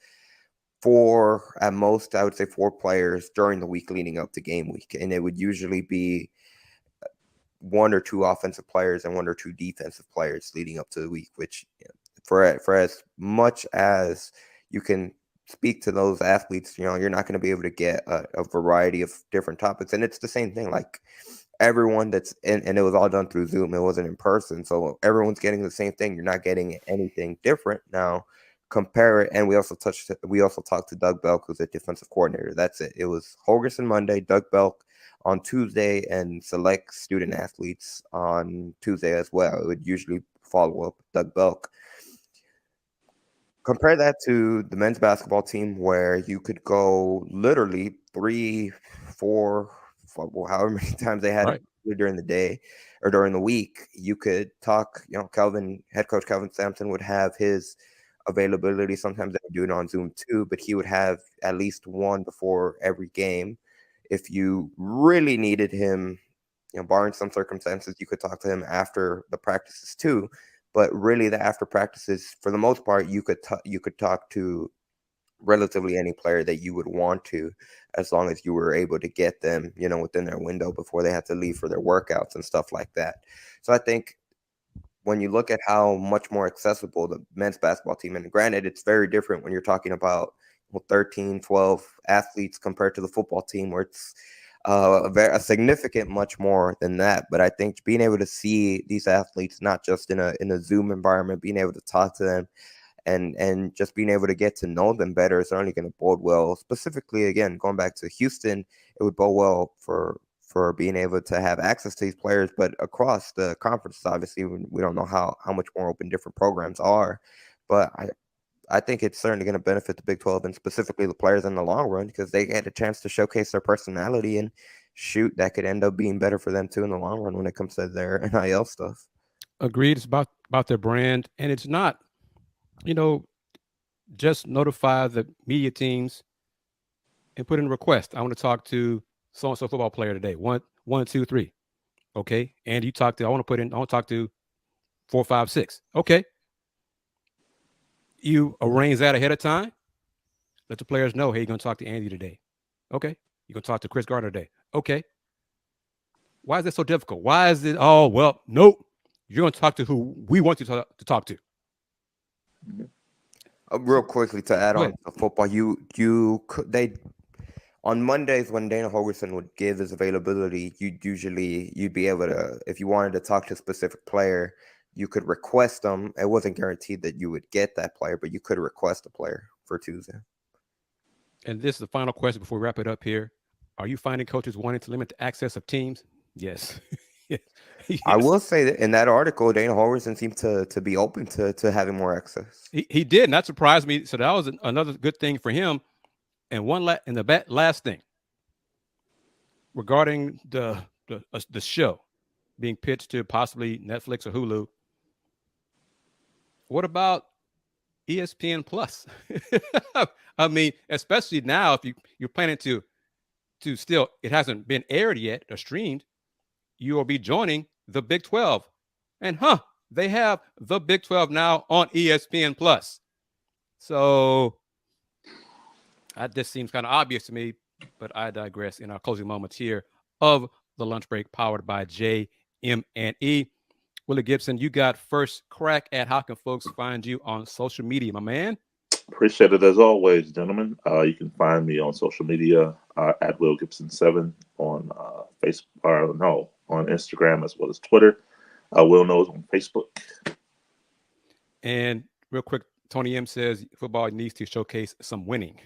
at most, I would say 4 players during the week leading up to game week, and it would usually be 1 or 2 offensive players and 1 or 2 defensive players leading up to the week. Which, for as much as you can speak to those athletes, you're not going to be able to get a variety of different topics, and it's the same thing. Like, everyone that's in, and it was all done through Zoom. It wasn't in person, so everyone's getting the same thing. You're not getting anything different now. Compare it, and we also talked to Doug Belk, who's a defensive coordinator. That's it. It was Holgerson Monday, Doug Belk on Tuesday, and select student athletes on Tuesday as well. It would usually follow up with Doug Belk. Compare that to the men's basketball team, where you could go literally 3, 4, however many times they had
Right.
during the day or during the week. You could talk, head coach Kelvin Sampson would have his availability. Sometimes they would do it on Zoom too, but he would have at least one before every game. If you really needed him, barring some circumstances, you could talk to him after the practices too. But really, the after practices, for the most part, you could talk to relatively any player that you would want to, as long as you were able to get them, within their window before they had to leave for their workouts and stuff like that. So I think when you look at how much more accessible the men's basketball team, and granted, it's very different when you're talking about 13, 12 athletes compared to the football team, where it's a significant much more than that. But I think being able to see these athletes not just in a Zoom environment, being able to talk to them and just being able to get to know them better is only going to bode well. Specifically, again, going back to Houston, it would bode well for being able to have access to these players. But across the conferences, obviously, we don't know how much more open different programs are. But I think it's certainly going to benefit the Big 12 and specifically the players in the long run, because they get a chance to showcase their personality, and shoot, that could end up being better for them too in the long run when it comes to their NIL stuff.
Agreed. It's about their brand, and it's not, just notify the media teams and put in a request. I want to talk to so-and-so football player today. 1, 2, 3. Okay. And you talk to, I want to talk to 4, 5, 6. Okay. You arrange that ahead of time. Let the players know, hey, you're going to talk to Andy today. Okay. You're going to talk to Chris Gardner today. Okay. Why is that so difficult? Why is it, oh, well, nope. You're going to talk to who we want you to talk to.
Real quickly to add on to football, they on Mondays when Dana Holgerson would give his availability, you'd be able to, if you wanted to talk to a specific player, you could request them. It wasn't guaranteed that you would get that player, but you could request a player for Tuesday.
And this is the final question before we wrap it up here. Are you finding coaches wanting to limit the access of teams? Yes. Yes.
I will say that in that article, Dana Holgerson seemed to be open to having more access.
He did, and that surprised me. So that was another good thing for him. And last thing regarding the show being pitched to possibly Netflix or Hulu. What about ESPN Plus? I mean, especially now, if you're planning to still, it hasn't been aired yet or streamed, you will be joining the Big 12. And they have the Big 12 now on ESPN Plus. So this seems kind of obvious to me, but I digress in our closing moments here of the lunch break powered by JM&E. Willie Gibson, you got first crack at how can folks find you on social media, my man?
Appreciate it as always, gentlemen. You can find me on social media at Will Gibson7 on Facebook, on Instagram as well as Twitter. Will knows on Facebook.
And real quick, Tony M says football needs to showcase some winning.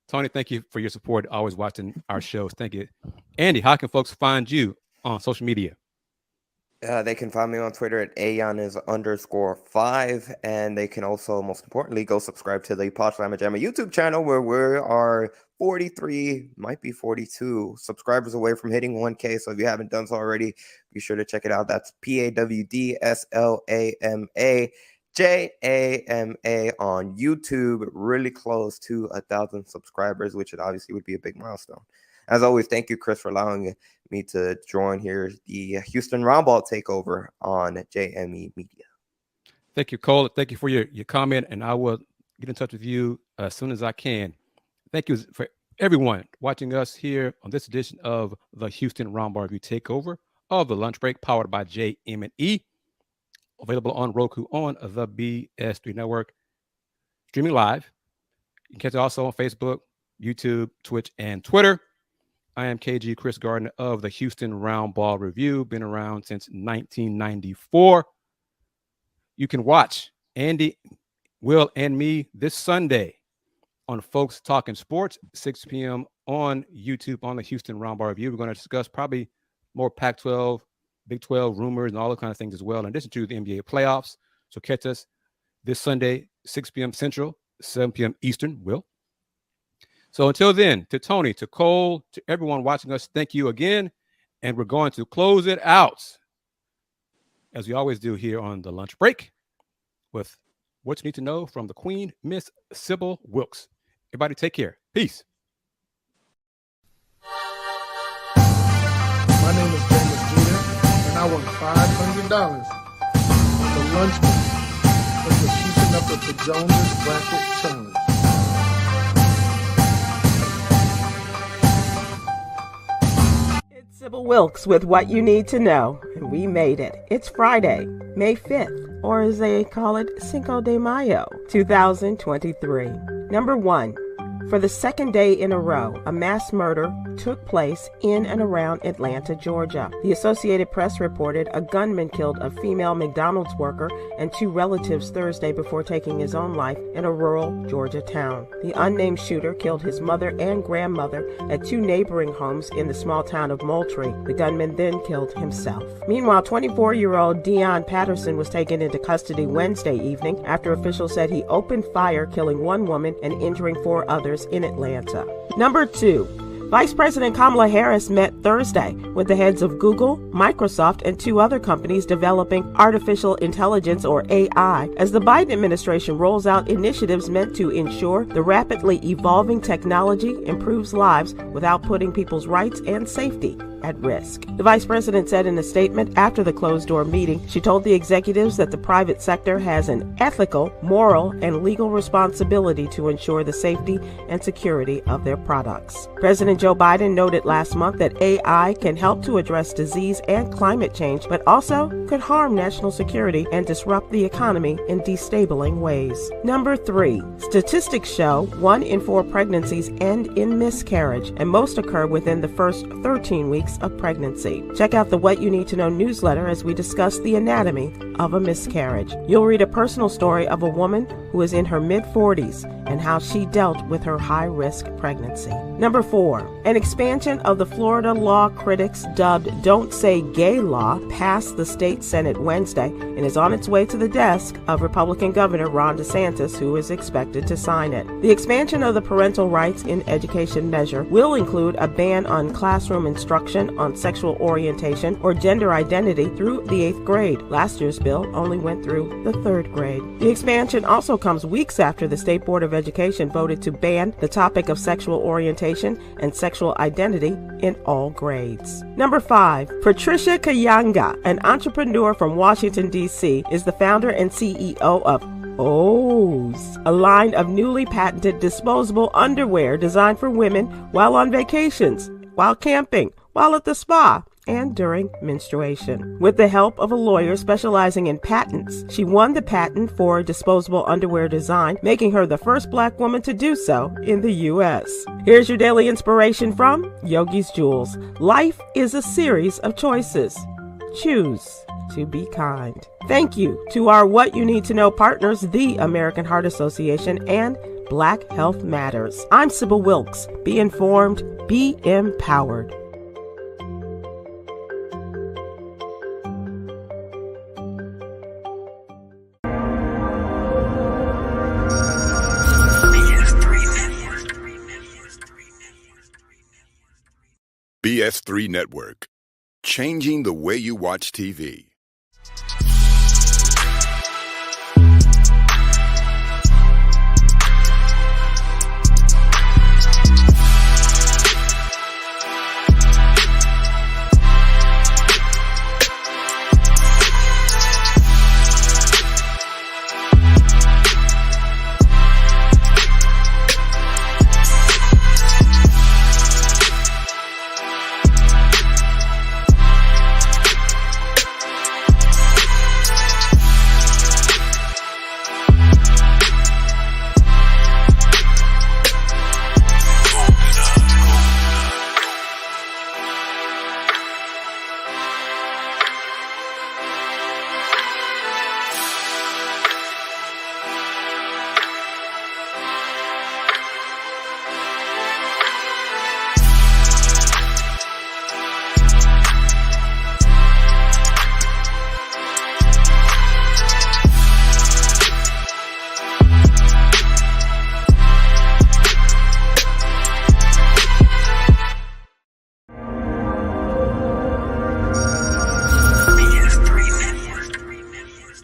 Tony, thank you for your support. Always watching our shows. Thank you. Andy, how can folks find you on social media?
They can find me on Twitter at @Ayonis_5, and they can also, most importantly, go subscribe to the Pod Slamma Jamma YouTube channel, where we are 43, might be 42 subscribers away from hitting 1K. So if you haven't done so already, be sure to check it out. That's PAWDSLAMAJAMA on YouTube. Really close to 1,000 subscribers, which obviously would be a big milestone. As always, thank you, Chris, for allowing me to join here the Houston Roundball takeover on JM&E Media.
Thank you, Cole. Thank you for your comment, and I will get in touch with you as soon as I can. Thank you for everyone watching us here on this edition of the Houston Roundball Review takeover of the lunch break powered by JM&E. Available on Roku on the BS3 network, streaming live. You can catch it also on Facebook, YouTube, Twitch, and Twitter. I am KG Chris Gardner of the Houston Roundball Review. Been around since 1994. You can watch Andy, Will, and me this Sunday on Folks Talking Sports, 6 p.m. on YouTube on the Houston Roundball Review. We're going to discuss probably more Pac-12, Big 12 rumors and all those kind of things as well, in addition to the NBA playoffs. So catch us this Sunday, 6 p.m. Central, 7 p.m. Eastern, Will. So until then, to Tony, to Cole, to everyone watching us, thank you again. And we're going to close it out, as we always do here on the lunch break, with what you need to know from the Queen, Miss Sybil Wilkes. Everybody take care. Peace.
My name is James Jeter, and I won $500 on the lunch break for keeping up with the Jonas Bracket Challenge.
It's Sybil Wilkes with what you need to know, and we made it. It's Friday, May 5th, or as they call it, Cinco de Mayo, 2023. Number 1. For the second day in a row, a mass murder took place in and around Atlanta, Georgia. The Associated Press reported a gunman killed a female McDonald's worker and 2 relatives Thursday before taking his own life in a rural Georgia town. The unnamed shooter killed his mother and grandmother at 2 neighboring homes in the small town of Moultrie. The gunman then killed himself. Meanwhile, 24-year-old Dion Patterson was taken into custody Wednesday evening after officials said he opened fire, killing 1 woman and injuring 4 others in Atlanta. Number 2. Vice President Kamala Harris met Thursday with the heads of Google, Microsoft, and 2 other companies developing artificial intelligence, or AI, as the Biden administration rolls out initiatives meant to ensure the rapidly evolving technology improves lives without putting people's rights and safety at risk. The vice president said in a statement after the closed-door meeting, she told the executives that the private sector has an ethical, moral, and legal responsibility to ensure the safety and security of their products. President Joe Biden noted last month that AI can help to address disease and climate change, but also could harm national security and disrupt the economy in destabilizing ways. Number 3. Statistics show 1 in 4 pregnancies end in miscarriage, and most occur within the first 13 weeks of pregnancy. Check out the What You Need to Know newsletter as we discuss the anatomy of a miscarriage. You'll read a personal story of a woman who is in her mid-40s and how she dealt with her high-risk pregnancy. Number 4. An expansion of the Florida law critics dubbed Don't Say Gay Law passed the state Senate Wednesday and is on its way to the desk of Republican Governor Ron DeSantis, who is expected to sign it. The expansion of the parental rights in education measure will include a ban on classroom instruction on sexual orientation or gender identity through the 8th grade. Last year's bill only went through the 3rd grade. The expansion also comes weeks after the State Board of Education voted to ban the topic of sexual orientation and sexual identity in all grades. Number 5. Patricia Kayanga, an entrepreneur from Washington, D.C., is the founder and CEO of O's, a line of newly patented disposable underwear designed for women while on vacations, while camping, while at the spa, and during menstruation. With the help of a lawyer specializing in patents, she won the patent for disposable underwear design, making her the first Black woman to do so in the U.S. Here's your daily inspiration from Yogi's Jewels. Life is a series of choices. Choose to be kind. Thank you to our What You Need to Know partners, the American Heart Association and Black Health Matters. I'm Sybil Wilkes. Be informed, be empowered.
BS3 Network, changing the way you watch TV.